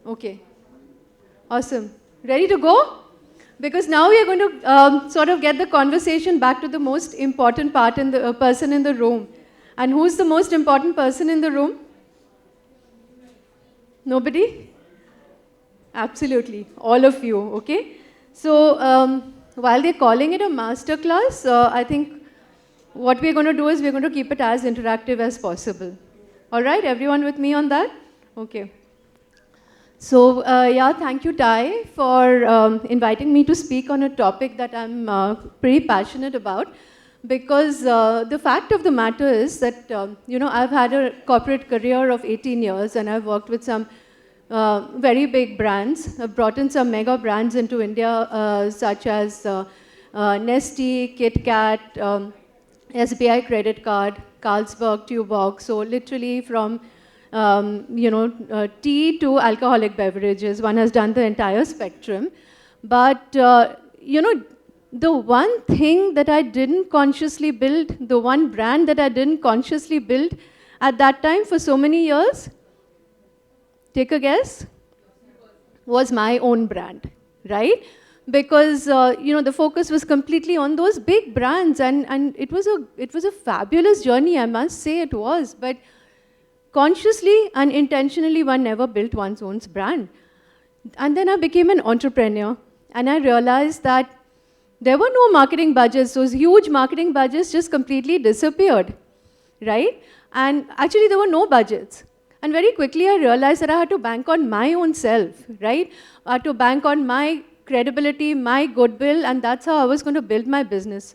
Okay. Awesome. Ready to go? Because now we are going to sort of get the conversation back to the most important part in the person in the room. And who's the most important person in the room? Nobody? Absolutely. All of you, okay? So while they're calling it a masterclass, I think what we're going to do is we're going to keep it as interactive as possible. All right, everyone with me on that? Okay. So yeah, thank you, Ty, for inviting me to speak on a topic that I'm pretty passionate about. Because the fact of the matter is that, I've had a corporate career of 18 years and I've worked with some very big brands. I've brought in some mega brands into India, such as Nestle, Kit Kat, SBI credit card, Carlsberg, Tuborg. So literally from tea to alcoholic beverages. One has done the entire spectrum. But, the one thing that I didn't consciously build, the one brand that I didn't consciously build at that time for so many years, take a guess, was my own brand, right? Because, the focus was completely on those big brands, and it was a fabulous journey, I must say it was. But consciously and intentionally, one never built one's own brand. And then I became an entrepreneur, and I realized that there were no marketing budgets. Those huge marketing budgets just completely disappeared, right? And actually, there were no budgets. And very quickly, I realized that I had to bank on my own self, right? I had to bank on my credibility, my goodwill, and that's how I was going to build my business.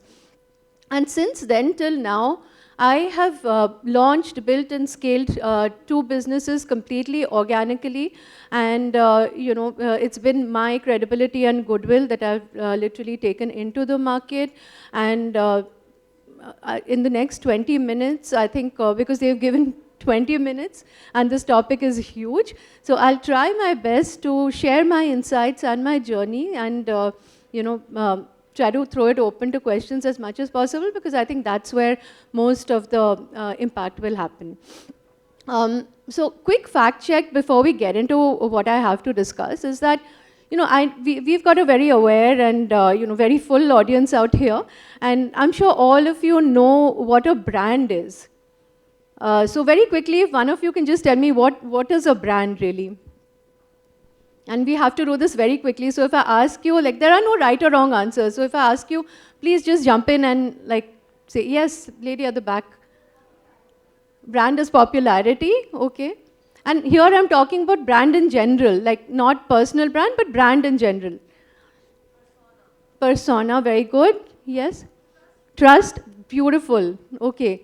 And since then till now, I have launched, built, and scaled 2 businesses completely organically, and it's been my credibility and goodwill that I've literally taken into the market. And in the next 20 minutes, I think, because they've given 20 minutes, and this topic is huge, so I'll try my best to share my insights and my journey, and try to throw it open to questions as much as possible, because I think that's where most of the impact will happen. So quick fact check before we get into what I have to discuss is that, we've got a very aware and very full audience out here, and I'm sure all of you know what a brand is. So very quickly, if one of you can just tell me what is a brand really? And we have to do this very quickly. So if I ask you, there are no right or wrong answers. So if I ask you, please just jump in and say, yes, lady at the back. Brand is popularity, okay. And here I'm talking about brand in general, not personal brand, but brand in general. Persona, very good, yes. Trust, beautiful, okay.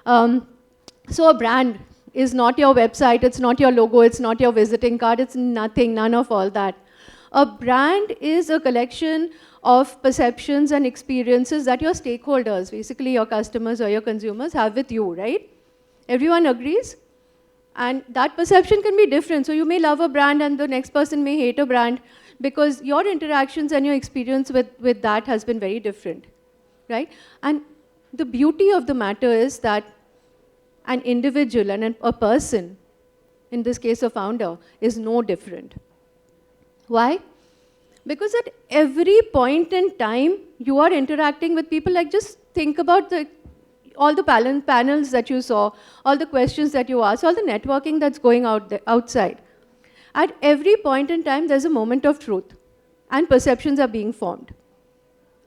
So a brand is not your website, it's not your logo, it's not your visiting card, it's nothing, none of all that. A brand is a collection of perceptions and experiences that your stakeholders, basically your customers or your consumers, have with you, right? Everyone agrees? And that perception can be different. So you may love a brand and the next person may hate a brand, because your interactions and your experience with that has been very different, right? And the beauty of the matter is that an individual and a person, in this case a founder, is no different. Why? Because at every point in time, you are interacting with people. Just think about all the panels that you saw, all the questions that you asked, all the networking that's going outside. At every point in time, there's a moment of truth, and perceptions are being formed.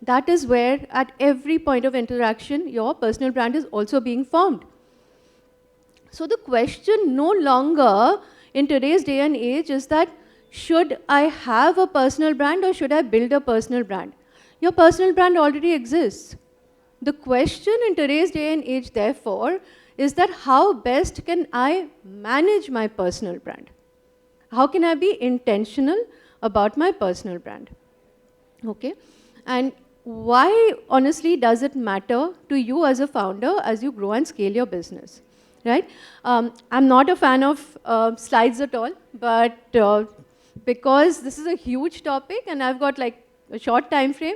That is where, at every point of interaction, your personal brand is also being formed. So the question no longer in today's day and age is that, should I have a personal brand or should I build a personal brand? Your personal brand already exists. The question in today's day and age, therefore, is that how best can I manage my personal brand? How can I be intentional about my personal brand? Okay? And why, honestly, does it matter to you as a founder as you grow and scale your business? Right? I'm not a fan of slides at all, but because this is a huge topic and I've got a short time frame,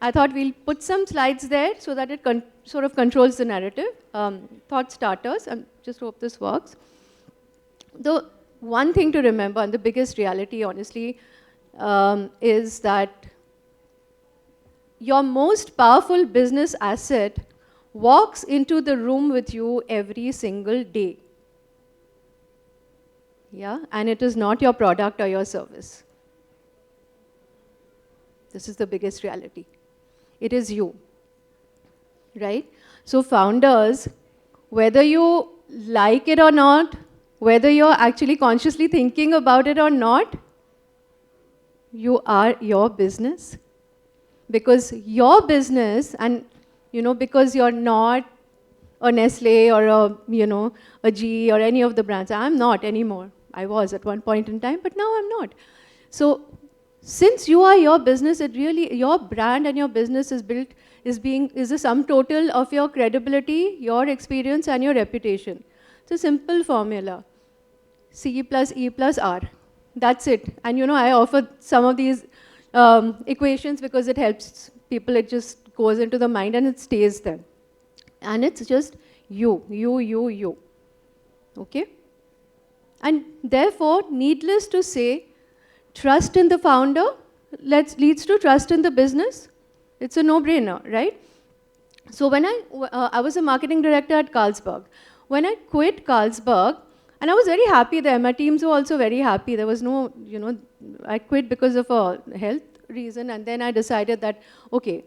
I thought we'll put some slides there so that it sort of controls the narrative. Thought starters, I just hope this works. The one thing to remember, and the biggest reality, honestly, is that your most powerful business asset walks into the room with you every single day. Yeah, and it is not your product or your service. This is the biggest reality. It is you, right? So founders, whether you like it or not, whether you're actually consciously thinking about it or not, you are your business. Because your business, and because you're not a Nestle or a GE or any of the brands. I'm not anymore. I was at one point in time, but now I'm not. So since you are your business, it really, your brand and your business is built, is a sum total of your credibility, your experience, and your reputation. It's a simple formula. C plus E plus R. That's it. And I offer some of these equations because it helps people. It just goes into the mind and it stays there. And it's just you. Okay? And therefore, needless to say, trust in the founder leads to trust in the business. It's a no-brainer, right? So when I was a marketing director at Carlsberg. When I quit Carlsberg, and I was very happy there. My teams were also very happy. There was no, I quit because of a health reason. And then I decided that, okay,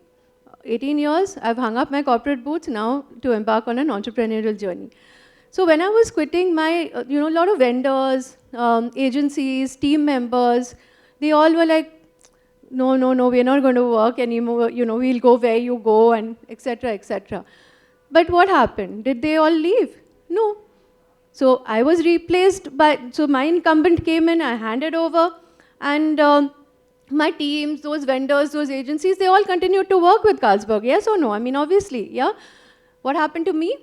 18 years, I've hung up my corporate boots now to embark on an entrepreneurial journey. So when I was quitting, my, a lot of vendors, agencies, team members, they all were like, no, we're not going to work anymore. We'll go where you go, and etc., etc. But what happened? Did they all leave? No. So I was replaced by, so my incumbent came in, I handed over, and my teams, those vendors, those agencies, they all continued to work with Carlsberg, yes or no? I mean, obviously, yeah? What happened to me?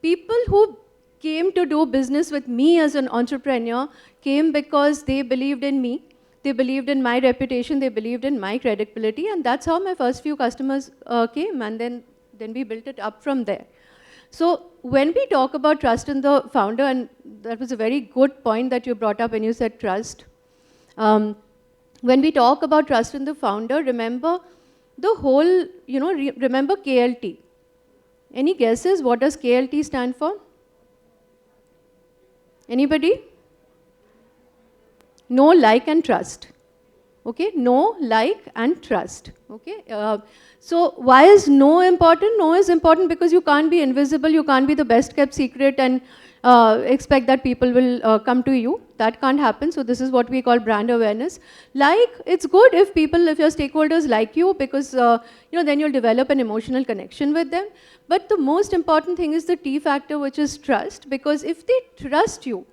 People who came to do business with me as an entrepreneur came because they believed in me, they believed in my reputation, they believed in my credibility, and that's how my first few customers came, and then we built it up from there. So when we talk about trust in the founder, and that was a very good point that you brought up when you said trust. When we talk about trust in the founder, remember the whole, remember KLT. Any guesses? What does KLT stand for? Anybody? Know, like, and trust. Okay, know, like, and trust. Okay, so why is know important? Know is important because you can't be invisible, you can't be the best kept secret and expect that people will come to you. That can't happen. So this is what we call brand awareness. Like, it's good if your stakeholders like you, because then you'll develop an emotional connection with them. But the most important thing is the T factor, which is trust, because if they trust you,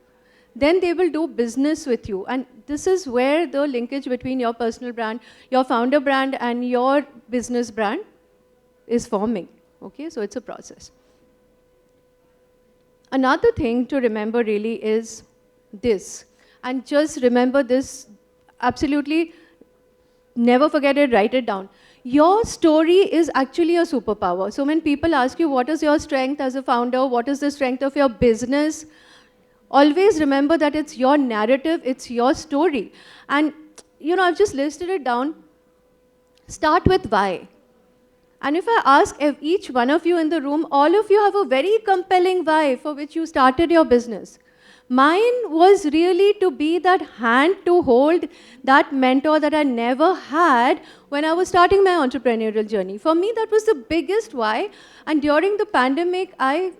then they will do business with you. And this is where the linkage between your personal brand, your founder brand, and your business brand is forming. Okay, so it's a process. Another thing to remember really is this. And just remember this, absolutely never forget it, write it down. Your story is actually a superpower. So when people ask you, what is your strength as a founder? What is the strength of your business? Always remember that it's your narrative, it's your story. And, I've just listed it down. Start with why. And if I ask each one of you in the room, all of you have a very compelling why for which you started your business. Mine was really to be that hand to hold, that mentor that I never had when I was starting my entrepreneurial journey. For me, that was the biggest why. And during the pandemic, I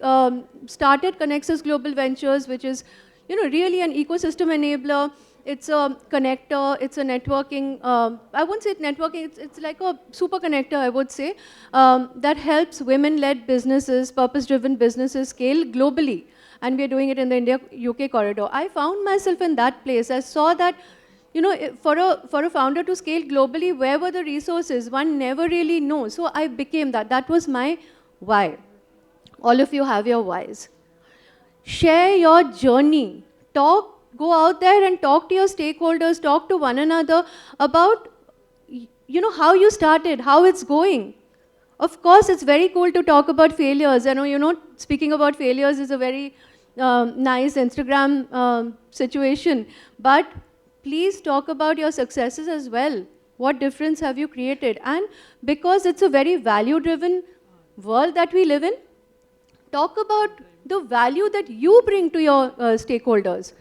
started Connexus Global Ventures, which is, really an ecosystem enabler. It's a connector, it's a networking, I wouldn't say it's networking, it's like a super connector, I would say, that helps women-led businesses, purpose-driven businesses scale globally. And we're doing it in the India-UK corridor. I found myself in that place. I saw that, for a founder to scale globally, where were the resources? One never really knows. So I became that. That was my why. All of you have your whys. Share your journey. Go out there and talk to your stakeholders, talk to one another about, how you started, how it's going. Of course, it's very cool to talk about failures. I know, speaking about failures is a very, nice Instagram situation, but please talk about your successes as well. What difference have you created? And because it's a very value-driven world that we live in, talk about the value that you bring to your stakeholders.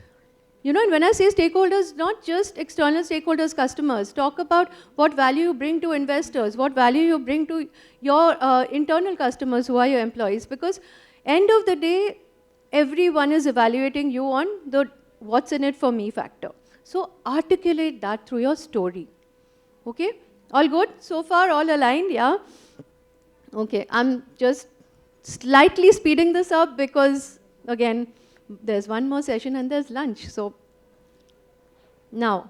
You know, and when I say stakeholders, not just external stakeholders, customers, talk about what value you bring to investors, what value you bring to your internal customers who are your employees. Because end of the day, everyone is evaluating you on the what's in it for me factor. So articulate that through your story. Okay? All good? So far, all aligned, yeah? Okay, I'm just slightly speeding this up because, again, there's one more session and there's lunch. So now,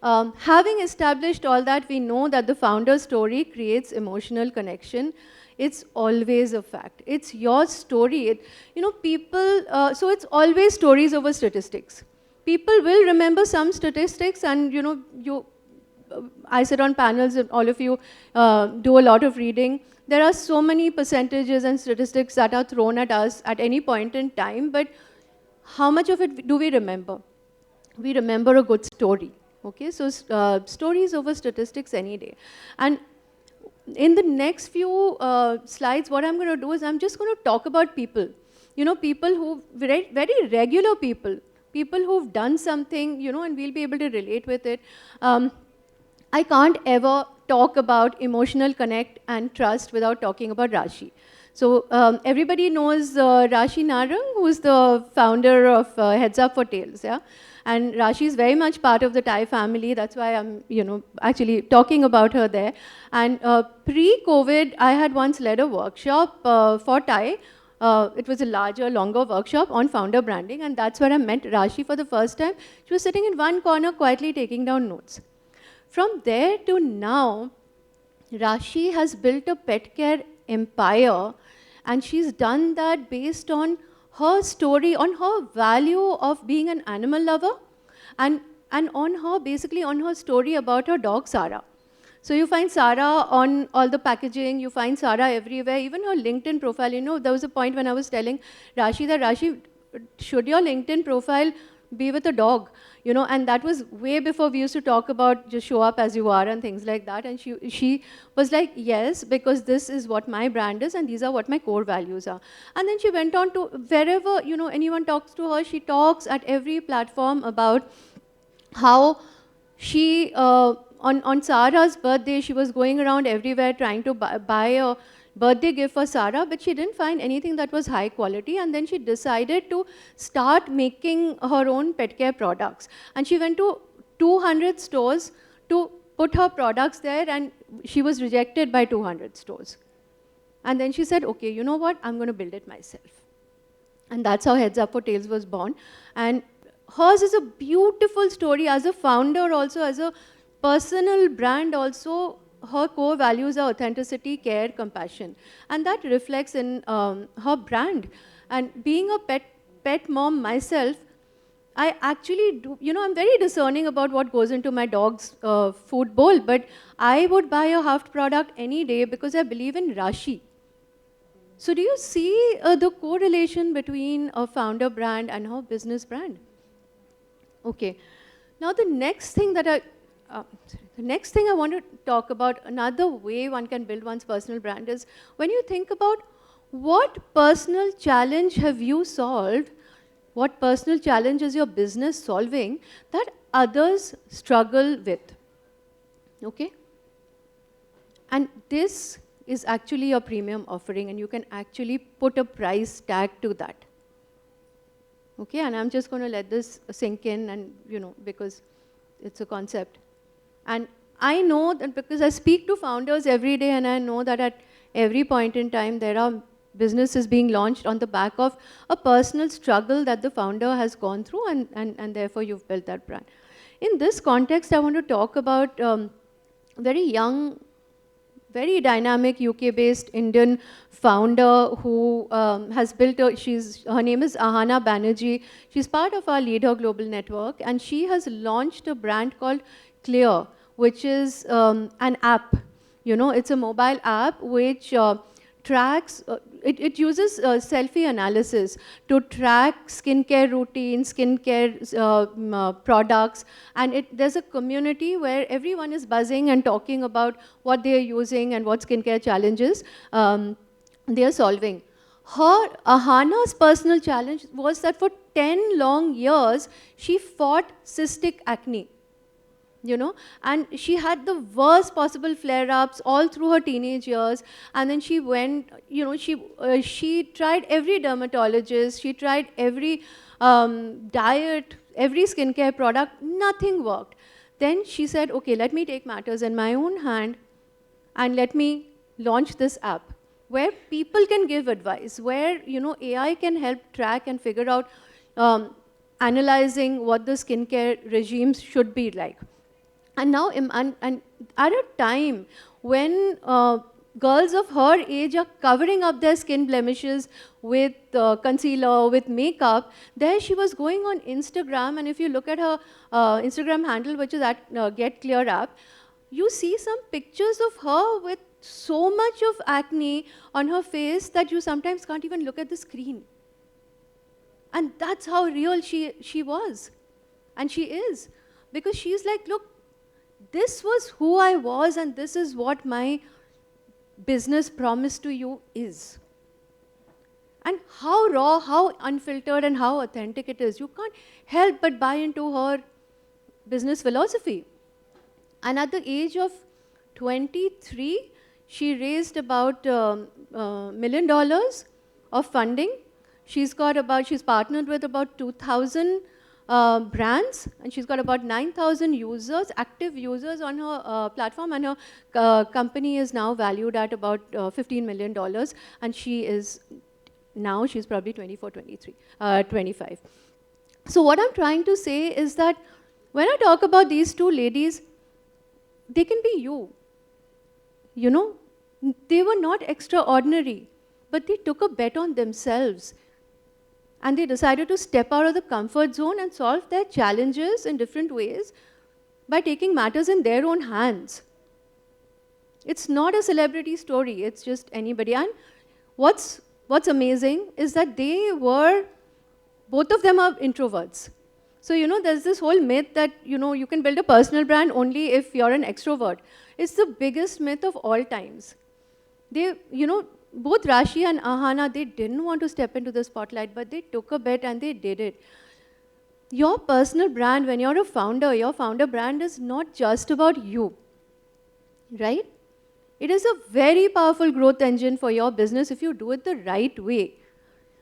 having established all that, we know that the founder story creates emotional connection. It's always a fact. It's your story. You know, people, so it's always stories over statistics. People will remember some statistics, and you know, I sit on panels and all of you do a lot of reading. There are so many percentages and statistics that are thrown at us at any point in time, but how much of it do we remember? We remember a good story. Okay, so stories over statistics any day. And in the next few slides, what I'm going to do is I'm just going to talk about people. You know, people who, very regular people who've done something, you know, and we'll be able to relate with it. I can't ever talk about emotional connect and trust without talking about Rashi. So everybody knows Rashi Narang, who's the founder of Heads Up for Tails, yeah? And Rashi is very much part of the Thai family. That's why I'm, you know, actually talking about her there. And pre-COVID, I had once led a workshop for Thai. It was a larger, longer workshop on founder branding, and that's where I met Rashi for the first time. She was sitting in one corner quietly taking down notes. From there to now, Rashi has built a pet care empire, and she's done that based on her story, on her value of being an animal lover, and on her, basically on her story about her dog, Sarah. So you find Sarah on all the packaging, you find Sarah everywhere, even her LinkedIn profile. You know, there was a point when I was telling Rashi that, Rashi, should your LinkedIn profile be with a dog? You know, and that was way before we used to talk about just show up as you are and things like that. And she was like, yes, because this is what my brand is and these are what my core values are. And then she went on to wherever, you know, anyone talks to her, she talks at every platform about how she, on Sarah's birthday, she was going around everywhere trying to buy a birthday gift for Sarah, but she didn't find anything that was high quality, and then she decided to start making her own pet care products. And she went to 200 stores to put her products there, and she was rejected by 200 stores. And then she said, okay, you know what, I'm going to build it myself. And that's how Heads Up for Tails was born. And hers is a beautiful story as a founder, also as a personal brand, also. Her core values are authenticity, care, compassion. And that reflects in her brand. And being a pet mom myself, I actually do, you know, I'm very discerning about what goes into my dog's food bowl, but I would buy a Haft product any day because I believe in Rashi. So do you see the correlation between a founder brand and her business brand? Okay. Now the next thing that I want to talk about, another way one can build one's personal brand, is when you think about what personal challenge have you solved, what personal challenge is your business solving that others struggle with, okay? And this is actually a premium offering, and you can actually put a price tag to that, okay? And I'm just going to let this sink in, and you know, because it's a concept. And I know that because I speak to founders every day, and I know that at every point in time there are businesses being launched on the back of a personal struggle that the founder has gone through, and therefore you've built that brand. In this context, I want to talk about very young, very dynamic UK-based Indian founder who has built her name is Ahana Banerjee. She's part of our Lead Her Global Network, and she has launched a brand called Clear, which is an app. You know, it's a mobile app which tracks, it uses selfie analysis to track skincare routines, skincare products, and there's a community where everyone is buzzing and talking about what they are using and what skincare challenges they are solving. Ahana's personal challenge was that for 10 long years, she fought cystic acne. And she had the worst possible flare-ups all through her teenage years, and then she went, she tried every dermatologist, she tried every diet, every skincare product, nothing worked. Then she said, okay, let me take matters in my own hand, and let me launch this app, where people can give advice, where AI can help track and figure out analyzing what the skincare regimes should be like. And now, and at a time when girls of her age are covering up their skin blemishes with concealer, with makeup, there she was going on Instagram, and if you look at her Instagram handle, which is at Get Clear app, you see some pictures of her with so much of acne on her face that you sometimes can't even look at the screen. And that's how real she was. And she is. Because she's like, look, this was who I was, and this is what my business promise to you is. And how raw, how unfiltered, and how authentic it is. You can't help but buy into her business philosophy. And at the age of 23, she raised about $1 million of funding. She's partnered with about 2,000 brands, and she's got about 9,000 users, active users on her platform, and her company is now valued at about $15 million, and she's probably 24, 23, 25. So what I'm trying to say is that when I talk about these two ladies, they can be you. They were not extraordinary, but they took a bet on themselves. And they decided to step out of the comfort zone and solve their challenges in different ways by taking matters in their own hands. It's not a celebrity story, it's just anybody. And what's amazing is that both of them are introverts. So, there's this whole myth that, you can build a personal brand only if you're an extrovert. It's the biggest myth of all times. Both Rashi and Ahana, they didn't want to step into the spotlight, but they took a bet and they did it. Your personal brand, when you're a founder, your founder brand is not just about you, right? It is a very powerful growth engine for your business if you do it the right way.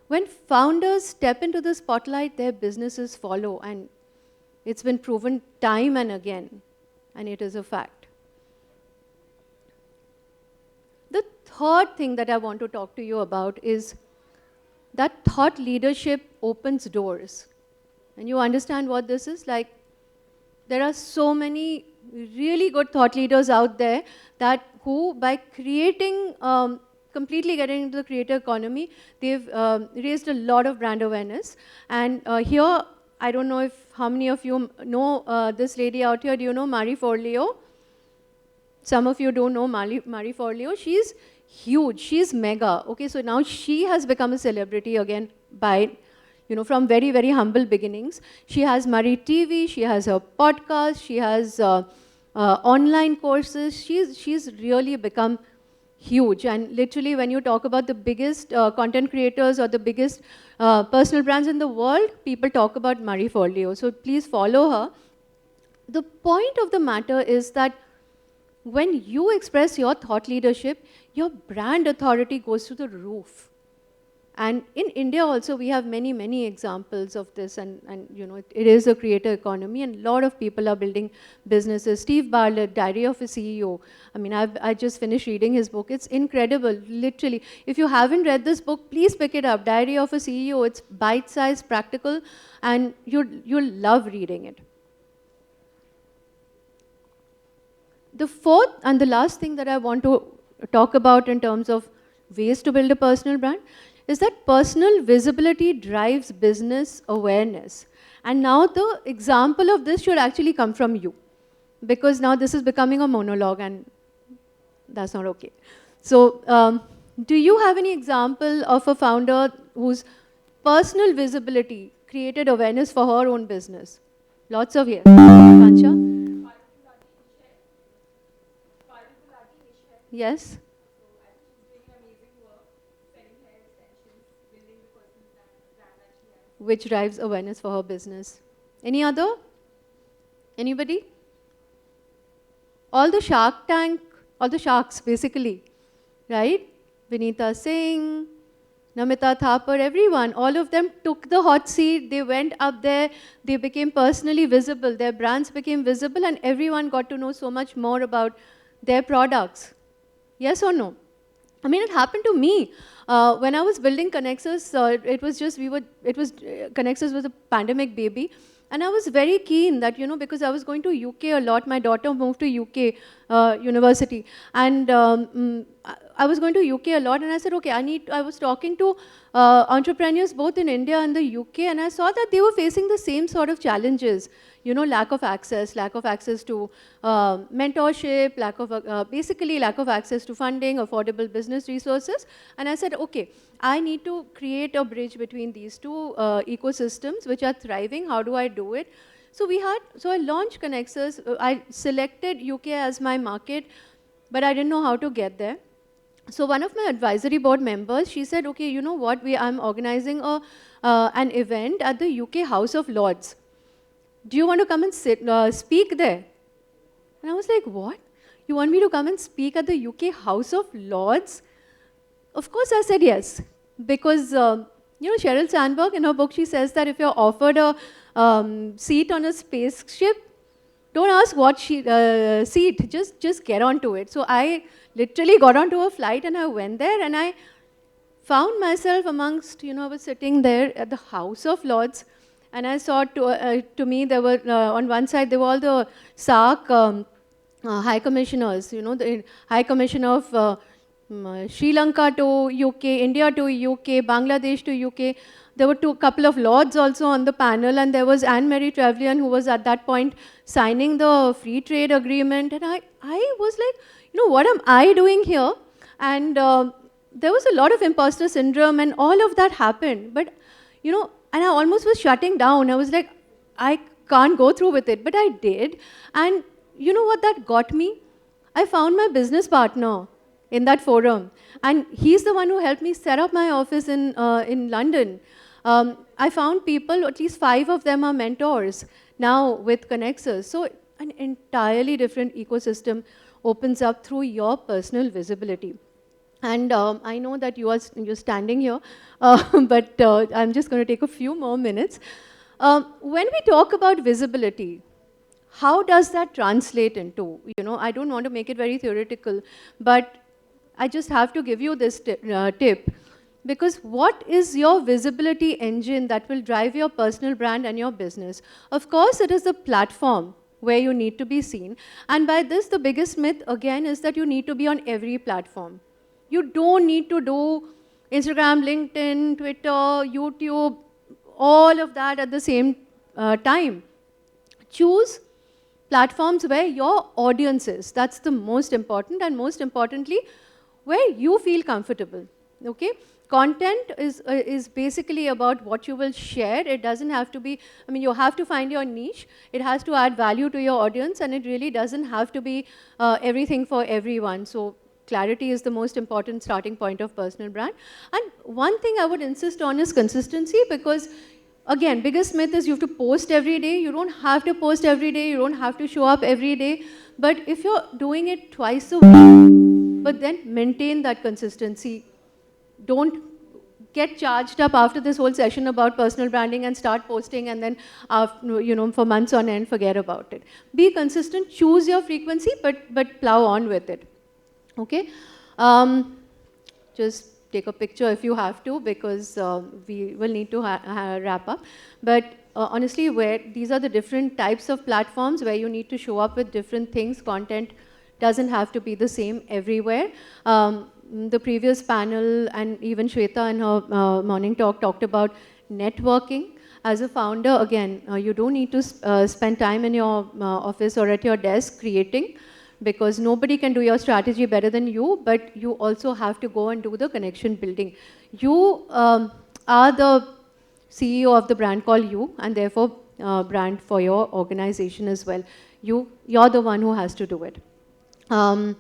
When founders step into the spotlight, their businesses follow, and it's been proven time and again, and it is a fact. The third thing that I want to talk to you about is that thought leadership opens doors. And you understand what this is? Like, there are so many really good thought leaders out there who, by creating, completely getting into the creator economy, they've raised a lot of brand awareness. And here, I don't know how many of you know this lady out here. Do you know Marie Forleo? Some of you don't know Marie Forleo. She's huge. She's mega. Okay, so now she has become a celebrity again by, from very, very humble beginnings. She has Marie TV. She has her podcast. She has online courses. She's really become huge. And literally, when you talk about the biggest content creators or the biggest personal brands in the world, people talk about Marie Forleo. So please follow her. The point of the matter is that when you express your thought leadership, your brand authority goes through the roof. And in India also, we have many, many examples of this, and it is a creator economy, and a lot of people are building businesses. Steve Bartlett, Diary of a CEO. I mean, I just finished reading his book. It's incredible, literally. If you haven't read this book, please pick it up. Diary of a CEO. It's bite-sized, practical, and you'll love reading it. The fourth and the last thing that I want to talk about in terms of ways to build a personal brand is that personal visibility drives business awareness. And now the example of this should actually come from you, because now this is becoming a monologue, and that's not okay. So Do you have any example of a founder whose personal visibility created awareness for her own business? Lots of yes. Kancha? Yes. Which drives awareness for her business. Any other? Anybody? All the Shark Tank, all the sharks basically, right? Vinita Singh, Namita Thapar, everyone, all of them took the hot seat, they went up there, they became personally visible, their brands became visible, and everyone got to know so much more about their products. Yes or no? I mean, it happened to me. When I was building Connexus, Connexus was a pandemic baby. And I was very keen that, because I was going to UK a lot, my daughter moved to UK university. And I was going to UK a lot, and I said, okay, I was talking to entrepreneurs both in India and the UK, and I saw that they were facing the same sort of challenges. Lack of access to mentorship, basically lack of access to funding, affordable business resources. And I said, okay, I need to create a bridge between these two ecosystems which are thriving. How do I do it? So I launched Connexus. I selected UK as my market, but I didn't know how to get there. So one of my advisory board members, she said, okay, you know what, I'm organizing an event at the UK House of Lords. Do you want to come and speak there? And I was like, what? You want me to come and speak at the UK House of Lords? Of course, I said yes. Because, Sheryl Sandberg, in her book, she says that if you're offered a seat on a spaceship, don't ask what seat, just get onto it. So I literally got onto a flight and I went there and I found myself amongst, I was sitting there at the House of Lords. And I saw, to me, there were, on one side, there were all the SAARC high commissioners, the High Commission of Sri Lanka to UK, India to UK, Bangladesh to UK. There were couple of lords also on the panel, and there was Anne-Marie Trevelyan, who was at that point signing the free trade agreement. And I was like, what am I doing here? And there was a lot of imposter syndrome, and all of that happened. But, and I almost was shutting down. I was like, I can't go through with it, but I did. And you know what that got me? I found my business partner in that forum. And he's the one who helped me set up my office in London. I found people, at least 5 of them are mentors now with Connexus. So an entirely different ecosystem opens up through your personal visibility. And I know that you're standing here, but I'm just going to take a few more minutes. When we talk about visibility, how does that translate into? I don't want to make it very theoretical, but I just have to give you this tip. Because what is your visibility engine that will drive your personal brand and your business? Of course, it is the platform where you need to be seen. And by this, the biggest myth, again, is that you need to be on every platform. You don't need to do Instagram, LinkedIn, Twitter, YouTube, all of that at the same time. Choose platforms where your audience is. That's the most important, and most importantly, where you feel comfortable, okay? Content is basically about what you will share. It doesn't have to be, you have to find your niche. It has to add value to your audience, and it really doesn't have to be everything for everyone. So clarity is the most important starting point of personal brand. And one thing I would insist on is consistency, because again, biggest myth is you have to post every day. You don't have to post every day. You don't have to show up every day. But if you're doing it twice a week, but then maintain that consistency. Don't get charged up after this whole session about personal branding and start posting and then, for months on end, forget about it. Be consistent, choose your frequency, but plow on with it. Okay? Just take a picture if you have to, because we will need to wrap up. But honestly, these are the different types of platforms where you need to show up with different things. Content doesn't have to be the same everywhere. The previous panel and even Shweta in her morning talk talked about networking. As a founder, again, you don't need to spend time in your office or at your desk creating. because nobody can do your strategy better than you, but you also have to go and do the connection building. You are the CEO of the brand called you, and therefore brand for your organization as well. You're the one who has to do it. And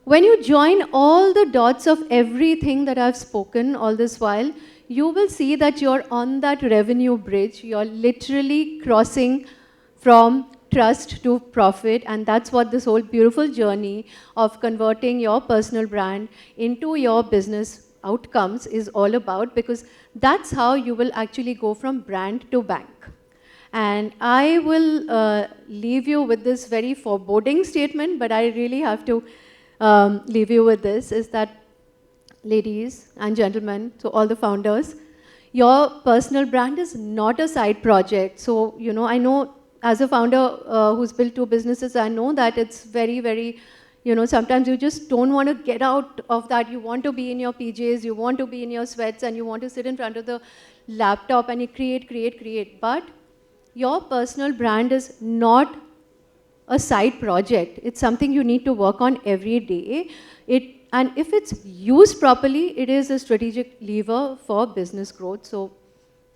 when you join all the dots of everything that I've spoken all this while, you will see that you're on that revenue bridge. You're literally crossing from trust to profit, and that's what this whole beautiful journey of converting your personal brand into your business outcomes is all about, because that's how you will actually go from brand to bank. And I will leave you with this very foreboding statement, but I really have to leave you with this, is that, ladies and gentlemen, so all the founders, your personal brand is not a side project. So, you know, I know as a founder who's built 2 businesses, I know that it's very, very, you know, sometimes you just don't want to get out of that. You want to be in your PJs, you want to be in your sweats, and you want to sit in front of the laptop and you create. But your personal brand is not a side project. It's something you need to work on every day. And if it's used properly, it is a strategic lever for business growth. So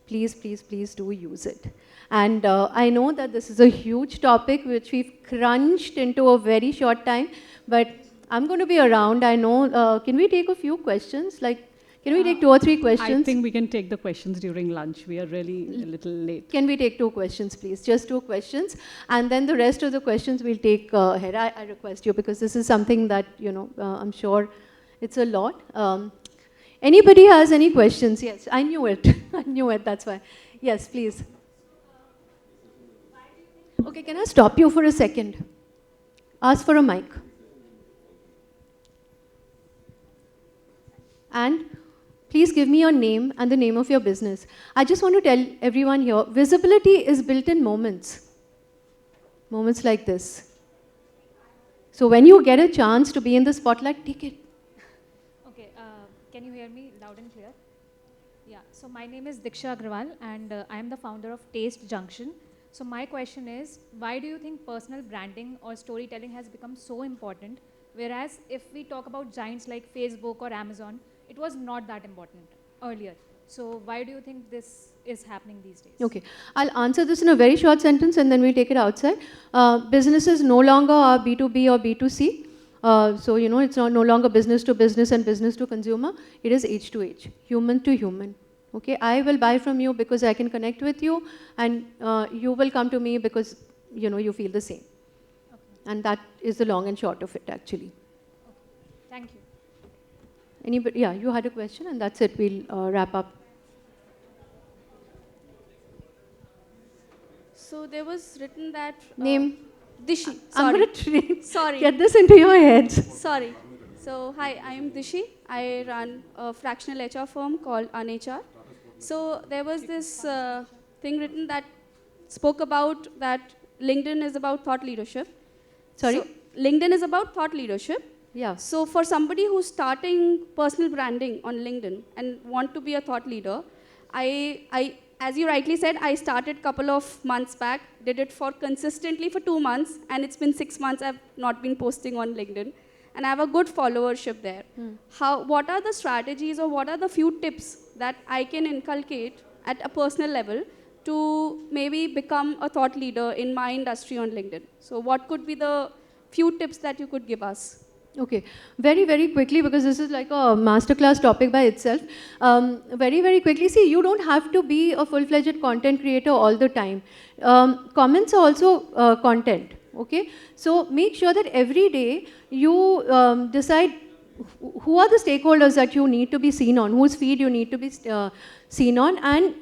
please, please, please do use it. And I know that this is a huge topic which we've crunched into a very short time, but I'm going to be around. I know, can we take a few questions? Like, can we take 2 or 3 questions? I think we can take the questions during lunch. We are really a little late. Can we take 2 questions, please? Just 2 questions. And then the rest of the questions we'll take ahead. I request you, because this is something that, you know, I'm sure it's a lot. Anybody has any questions? Yes, I knew it. I knew it, that's why. Yes, please. Okay, can I stop you for a second? Ask for a mic. And please give me your name and the name of your business. I just want to tell everyone here, visibility is built in moments. Moments like this. So when you get a chance to be in the spotlight, take it. Okay, can you hear me loud and clear? Yeah, so my name is Diksha Agrawal, and I am the founder of Taste Junction. So my question is, why do you think personal branding or storytelling has become so important? Whereas if we talk about giants like Facebook or Amazon, it was not that important earlier. So why do you think this is happening these days? Okay, I'll answer this in a very short sentence and then we'll take it outside. Businesses no longer are B2B or B2C. So, you know, it's no longer business to business and business to consumer. It is age to age, human to human. Okay, I will buy from you because I can connect with you, and you will come to me because, you know, you feel the same. Okay. And that is the long and short of it, actually. Okay. Thank you. Anybody? Yeah, you had a question, and that's it. We'll wrap up. So there was written that... Name? Dishi. I'm going to Sorry. get this into your heads. Sorry. So, hi, I am Dishi. I run a fractional HR firm called UnHR. So there was this thing written that spoke about that LinkedIn is about thought leadership. Sorry? So, LinkedIn is about thought leadership. Yeah. So for somebody who's starting personal branding on LinkedIn and want to be a thought leader, as you rightly said, I started a couple of months back, did it for consistently for 2 months, and it's been 6 months I've not been posting on LinkedIn. And I have a good followership there. What are the strategies or what are the few tips that I can inculcate at a personal level to maybe become a thought leader in my industry on LinkedIn? So what could be the few tips that you could give us? Okay, very, very quickly, because this is like a masterclass topic by itself. Very, very quickly, see, you don't have to be a full-fledged content creator all the time. Comments are also content, okay? So make sure that every day you decide who are the stakeholders that you need to be seen on, whose feed you need to be seen on, and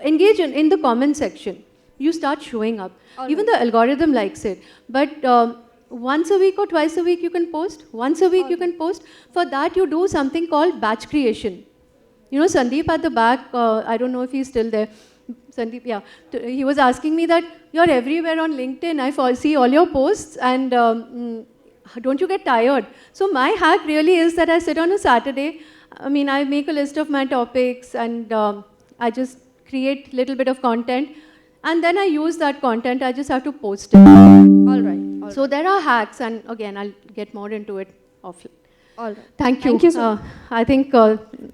engage in the comment section. You start showing up. Even the algorithm likes it. But once a week or twice a week you can post. Once a week you can post. For that you do something called batch creation. You know, Sandeep at the back, I don't know if he's still there. Sandeep, yeah. He was asking me that, you're everywhere on LinkedIn. I see all your posts, and don't you get tired? So my hack really is that I sit on a Saturday. I mean, I make a list of my topics, and I just create a little bit of content. and then I use that content. I just have to post it. All right. So there are hacks, and again, I'll get more into it offline. All right. Thank you. Thank you so I think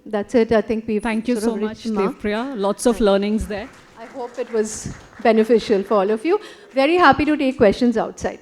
that's it. I think we've Thank you sort so of much, reached the mark. Devapriya. Lots of learnings there. I hope it was beneficial for all of you. Very happy to take questions outside.